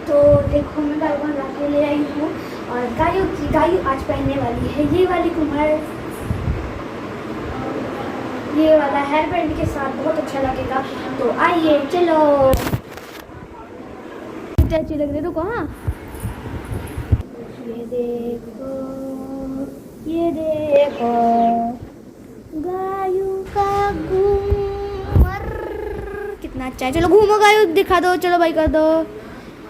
तो देखो मैं गाय को ला के ले आई हूँ और गाय आज पहनने वाली है ये वाली कुमार, ये वाला हेयर बैंड के साथ बहुत अच्छा लगेगा। तो आइए चलो, अच्छी लग रही है। रुको हाँ, ये देखो गायों का घूमर कितना अच्छा है। चलो घूमो गायों, दिखा दो, चलो भाई कर दो।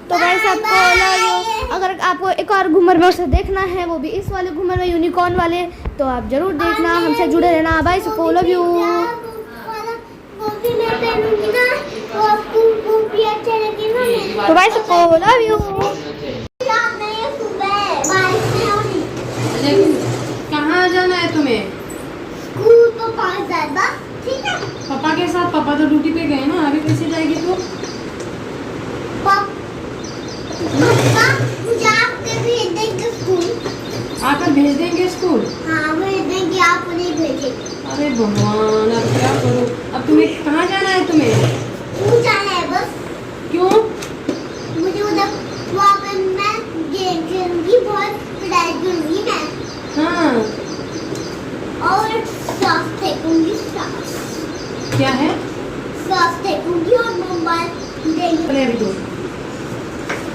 तो भाई सबको लव यू। अगर आपको एक और घूमर में उसे देखना है, वो भी इस वाले घूमर में, यूनिकॉर्न वाले, तो आप जरूर देखना, हमसे जुड़े रहना। भाई सबको लव यू। तो भाई सबको लव यू। कहाँ जाना है तुम्हें? स्कूल तो पास जाएगा, ठीक है? पापा के साथ। पापा तो ड्यूटी पे गए ना, अभी कैसे जाएगी तू? पापा मुझे आपके भेज देंगे स्कूल। आकर भेज देंगे स्कूल? हाँ भेज देंगे, आप नहीं भेजेंगे। अरे भगवान, अब क्या करूँ? अब तुम्हें कहाँ जाना है तुम्हें? स्कूल जाना है बस। क्यों? मुझे उधर वहाँ पे मैं गेम खेलूंगी, बहुत पढ़ाई करूंगी मैं। हाँ। और सांस फेंकूंगी, सांस। क्या है? सांस फेंकूंगी और मोबाइल देंगे। अरे अभी तो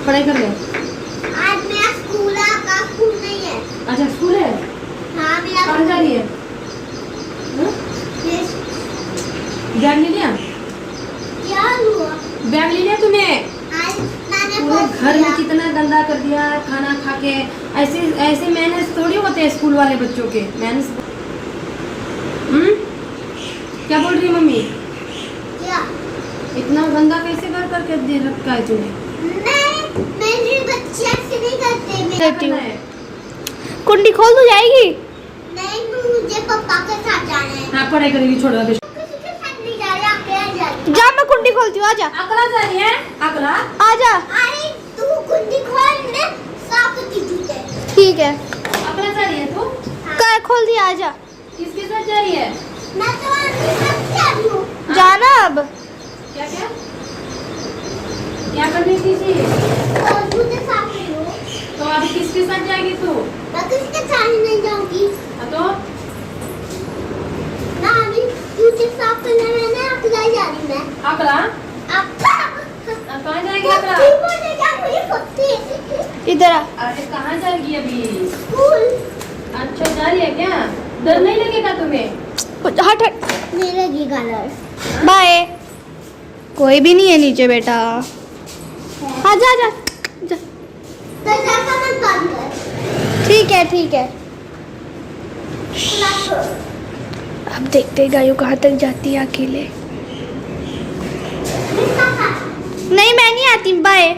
पढ़ाई कर ले। आज मेरा स्कूल है, आपका स्कूल नहीं है। अच्छा स्कूल है? हाँ मेरा कहाँ जा रही है? बैग ले लिया? क्या हुआ? बैग ले लिया तूने? आज मैंने पूरे घर में कितना गंदा कर दिया खाना खा के। ऐसे ऐसे मैनर्स थोड़ी होते हैं स्कूल वाले बच्चों के। मैनर्स क्या बोल रही है मम्मी? क्या? इतना गंदा कैसे कर करके दे रखा है तूने? मेरे बच्चे ऐसे नहीं करते। क्या करना है? कुंडी खोल तो जाएगी? नहीं, मुझे पापा के साथ जाना है। हाँ पढ़ाई करेगी, छोड़ दे। किसी के साथ नहीं जा रहा, अकेला जा रही हूँ। जा मैं कुंडी खोलती हूँ, आजा। अकला जा रही है? अकला? आजा। अरे तू कुंडी खोल, मैं साफ करती जूते। ठीक है, अकला जा रही है तू? कर खोल दिया, आजा। किसके साथ जा रही है? मैं तो आपके साथ जा रही हूँ। जाना अब। क्या क्या क्या करनी थी जी? और जूते साफ नहीं हो। तो अभी किसके साथ जाएगी तू? मैं किसी के साथ नहीं जाऊंगी। तो ना अभी जूते साफ करने में ना अकेला जा रही मैं। अकला अब कहाँ जाएगी अकला? मुझे पत्ती इधर आ। अरे कहाँ जाएगी अभी? स्कूल अच्छा जा रही है क्या? डर नहीं लगेगा तुम्हें? हट हट। नहीं लगेगा डर। बाय। कोई भी नहीं है नीचे बेटा। आजा आजा जा। तो जाकर मत बंद कर। ठीक है ठीक है। अब देखते हैं गायों कहाँ तक जाती है अकेले। नहीं मैं नहीं आती, बाय।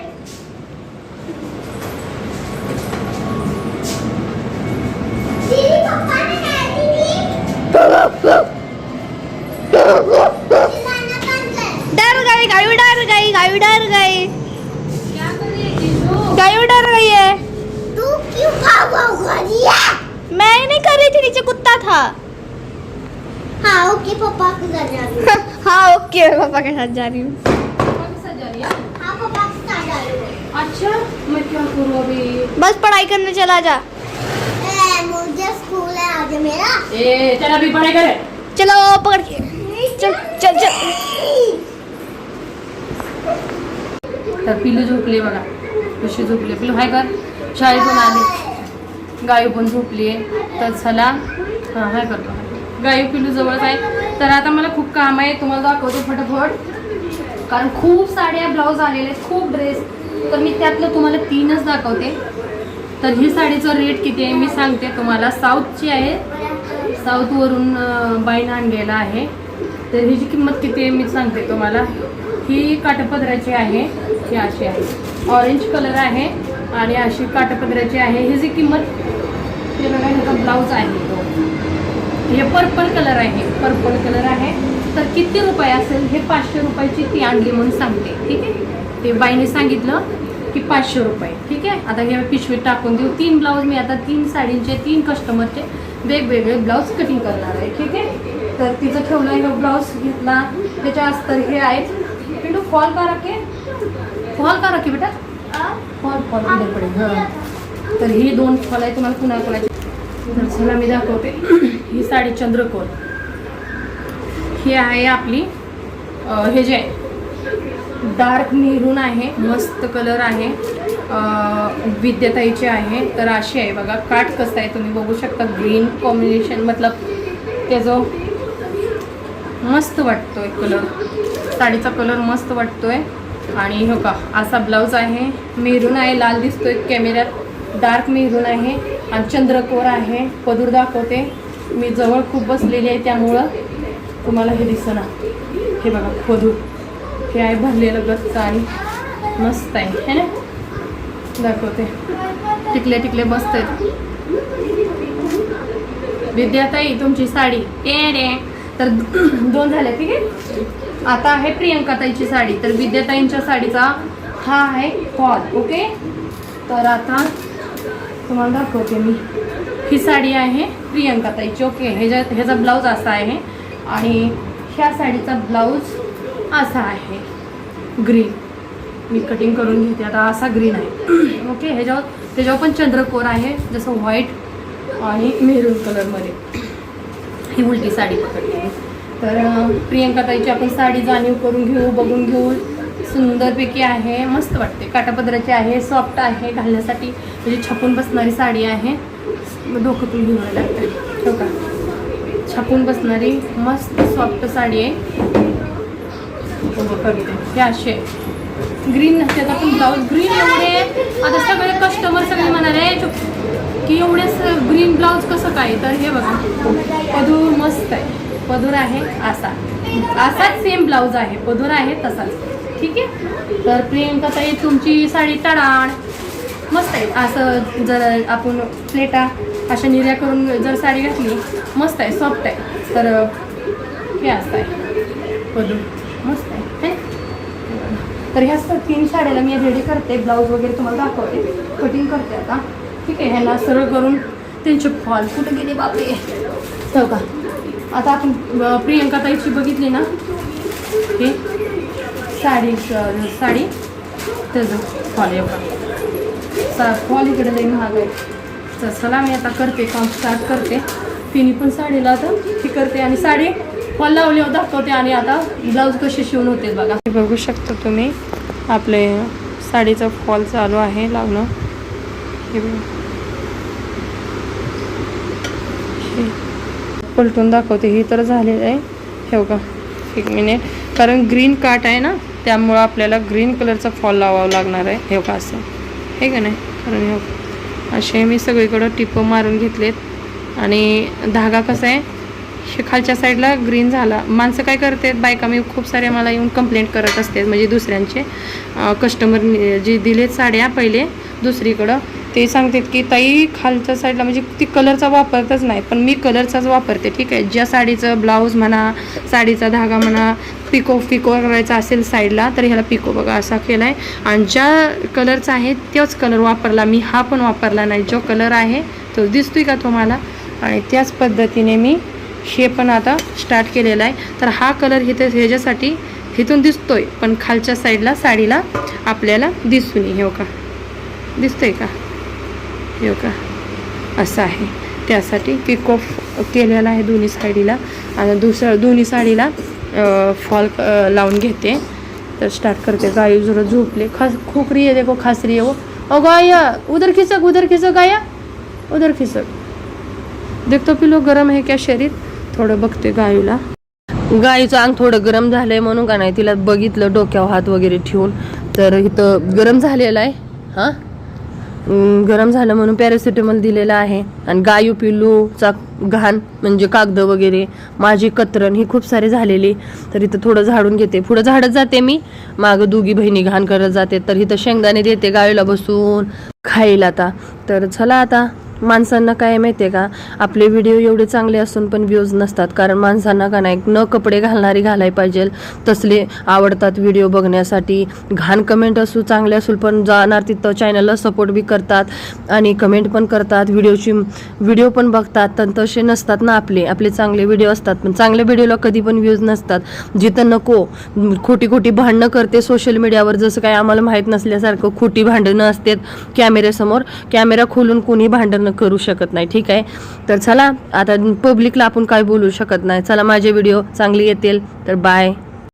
दीदी पापा ने कहा दीदी चिल्लाना बंद कर। डर गई गायों, डर गई गायों, डर गई क्या कर रही है जीजू? गायों, डर गई है। तू क्यों भागा हुआ दिया? मैं नहीं कर रही थी, नीचे कुत्ता था। हाँ ओके, पापा के साथ जा रही हूँ। हाँ ओके, मैं पापा के साथ जा रही हूँ। पापा के साथ जा रही है? हाँ पापा के साथ जा रही हूँ। अच्छा मैं क्या करूँ अभी? बस पढ़ाई करने चला जा। मुझे स्कूल है आज मेरा। ए चल अभी पढ़ाई करे। चलो पकड़ के चल चल चल। तर पिलू झोपली बघा, कशी झोपली. पिलू हाय कर, शाळेतून आली. गायू पण झोपली आहे. तर चला हां हाय करतो. गायू पिलू जवळच आहे. तर आता मला खूप काम आहे, तुम्हाला दाखवतो फटाफट. कारण खूप साड्या ब्लाऊज आलेले आहेत, खूप ड्रेस. तर मी त्यातलं तुम्हाला 3च दाखवते. तर ही साडीचं रेट किती आहे मी सांगते तुम्हाला. साऊथची आहे, साऊथवरून बाईनं आणलेला आहे. तर हिची किंमत किती आहे मी सांगते तुम्हाला. ही काठपदराची आहे, ही अशी आहे, ऑरेंज कलर आहे आणि अशी काठपदराची आहे. हिची किंमत हे बघा, ह्याचा ब्लाऊज आहे तो, हे पर्पल कलर आहे, पर्पल कलर आहे. तर किती रुपये असेल हे 500 रुपयाची ती आणली म्हणून सांगते. ठीक आहे, ते बाईने सांगितलं की 500 रुपये. ठीक आहे, आता हे पिशवीत टाकून देऊ. 3 ब्लाऊज मी आता 3 साडींचे 3 कस्टमरचे वेगवेगळे ब्लाऊज कटिंग करणार आहे. ठीक आहे, तर तिचं ठेवलं हे ब्लाऊज घेतला, त्याच्या अस्तर हे आहेत. पिंडू फॉल का रखे, फॉल का रखे बेटा. फॉल इधर पडेल हां. तर ही 2 फॉल आहे तुम्हाला कुणाकुणाची. तर चला मी दाखवते. ही साडी चंद्रकोर. ही आहे आपली हे जे डार्क मेरून आहे, मस्त कलर आहे, विद्याताईचे आहे. तर अशी आहे बघा, काठ कसं आहे तुम्ही बघू शकता. ग्रीन कॉम्बिनेशन मतलब त्याचं मस्त वाटतोय कलर, साडीचा कलर मस्त वाटतोय. आणि हो का असा ब्लाऊज आहे, मेरून आहे, लाल दिसतोय कॅमेऱ्यात, डार्क मेरून आहे आणि चंद्रकोर आहे. पदूर दाखवते मी, जवळ खूप बसलेली आहे त्यामुळं तुम्हाला हे दिसना. हे बघा पदूर, हे आहे भरलेलं गच्च आणि मस्त आहे है ना. दाखवते, टिकले टिकले मस्त आहेत. विद्याताई तुमची साडी रे. तर 2 झाल्या ठीक आहे. आता आहे प्रियंकाताईची साडी. तर विद्याताईंच्या साडीचा हा आहे फॉल. ओके, तर आता तुम्हाला दाखवते मी. ही साडी आहे प्रियंकाताईची. ओके, ह्याचा ब्लाऊज असा आहे आणि ह्या साडीचा ब्लाऊज असा आहे ग्रीन. मी कटिंग करून घेते आता. असा ग्रीन आहे. ओके, त्याच्यावर पण चंद्रकोर आहे जसं व्हाईट आणि मेरून कलरमध्ये. ही उलटी साडी पकडली आहे. तर प्रियंकाताईची आपण साडी जाणीव करून घेऊ, बघून घेऊ. सुंदरपैकी आहे, मस्त वाटते. काटापदराची आहे, सॉफ्ट आहे घालण्यासाठी, म्हणजे छपून बसणारी साडी आहे. डोकं पण घेऊन लागते हो का, छपून बसणारी मस्त सॉफ्ट साडी आहे. हे असे ग्रीन नसते पण ब्लाऊज ग्रीन एवढे. आता सगळे कस्टमर सगळे म्हणाले की एवढे ग्रीन ब्लाऊज कसं काय. तर हे बघा पदूर मस्त आहे. पदूर आहे असाच सेम ब्लाऊज आहे, पदूर आहे तसाच. ठीक आहे. तर प्रियंकाताई तुमची साडी टडाण मस्त आहे. असं जर आपण प्लेटा अशा निर्या करून जर साडी घातली मस्त आहे, सॉफ्ट आहे. तर हे असं आहे पदूर मस्त आहे. तर ह्या 3 साड्याला मी रेडी करते. ब्लाऊज वगैरे तुम्हाला दाखवते, कटिंग करते आता. ठीक आहे. ह्याला सरळ करून त्यांचे फॉल कुठे गेले बापरे हो का. आता आपण प्रियंकाताईची बघितली ना, हे साडी त्याचं फॉल येऊ फॉल इकडे लई महाग आहे. तर चला मी आता करते, काम स्टार्ट करते. तिन्ही पण साडीला आता हे करते आणि साडी फॉल लावल्यावर दाखवते आणि आता ब्लाऊज कसे शिवून होते बघा. बघू शकता तुम्ही आपले साडीचा फॉल चालू आहे लावणं. हे पलटून दाखवते. हे तर झालेलं आहे हे का. 1 मिनिट, कारण ग्रीन काट आहे ना त्यामुळं आपल्याला ग्रीन कलरचा फॉल लावावा लागणार आहे. हे का असं हे का नाही, कारण हे असे मी सगळीकडं टिपं मारून घेतलेत आणि धागा कसा आहे हे खालच्या साईडला ग्रीन झाला. माणसं काय करतात बायका, मी खूप सारे मला येऊन कंप्लेंट करत असते, म्हणजे दुसऱ्यांचे कस्टमर जे दिलेत साड्या पहिले दुसरीकडं, ते सांगतात की ताई खालच्या साईडला म्हणजे ती कलरचा वापरतच नाही, पण मी कलरचाच वापरते. ठीक आहे. ज्या साडीचं ब्लाऊज म्हणा, साडीचा धागा म्हणा, पिको करायचा असेल साईडला तर ह्याला पिको बघा असा केला आहे. आणि ज्या कलरचा आहे तोच कलर वापरला मी. हा पण वापरला नाही. जो कलर आहे तो दिसतोय का तुम्हाला. आणि त्याच पद्धतीने मी हे पण आता स्टार्ट केलेला आहे. तर हा कलर इथे ह्याच्यासाठी इथून दिसतोय, पण खालच्या साईडला साडीला आपल्याला दिसून हे का दिसतोय का हे का असं आहे. त्यासाठी पिको केलेला आहे दोन्ही साडीला आणि दोन्ही साडीला फॉल लावून घेते. तर स्टार्ट करते. गाय जरा झोपले. खोकरी आहे देखो, खासरी आहे वो. ओ गाया उधर खिसक गाया उधर खिसक. देखतो पिलो गरम आहे क्या शरीर. थोडं बघते गायूला. गाईचं अंग थोडं गरम झालंय म्हणून का नाही तिला बघितलं डोक्यावर हात वगैरे ठेवून. तर इथं गरम झालेलं आहे. हां गरम झालं म्हणून पॅरासिटामॉल दिलेलं आहे. आणि गायू पिल्लूचा घाण म्हणजे कागद वगैरे माझी कतरण ही खूप सारी झालेली. तर इथं थोडं झाडून घेते. पुढं झाडत जाते मी, मागं दोघी बहिणी घाण करत जाते. तर इथं शेंगदाणे देते गायूला बसून खायला. आता तर चला आता माणसांना काय माहिती आहे का, आपले व्हिडिओ एवढे चांगले असून पण व्ह्यूज नसतात. कारण माणसांना का नाही न कपडे घालणारी घालायला पाहिजे तसले आवडतात व्हिडिओ बघण्यासाठी. घाण कमेंट असू चांगले असू पण जाणार तिथं चॅनलला सपोर्ट बी करतात आणि कमेंट पण करतात, व्हिडिओ पण बघतात. तर तसे नसतात ना आपले चांगले व्हिडिओ असतात. पण चांगल्या व्हिडिओला कधी पण व्ह्यूज नसतात. जिथं नको खोटी भांडणं करते सोशल मीडियावर, जसं काय आम्हाला माहीत नसल्यासारखं खोटी भांडणं असतात कॅमेऱ्यासमोर. कॅमेरा खोलून कोणी भांडणं करू शकत नाही, ठीक आहे. तर चला आता पब्लिकला आपण काय बोलू शकत नाही. चला माझे व्हिडिओ चांगले येतील तर बाय.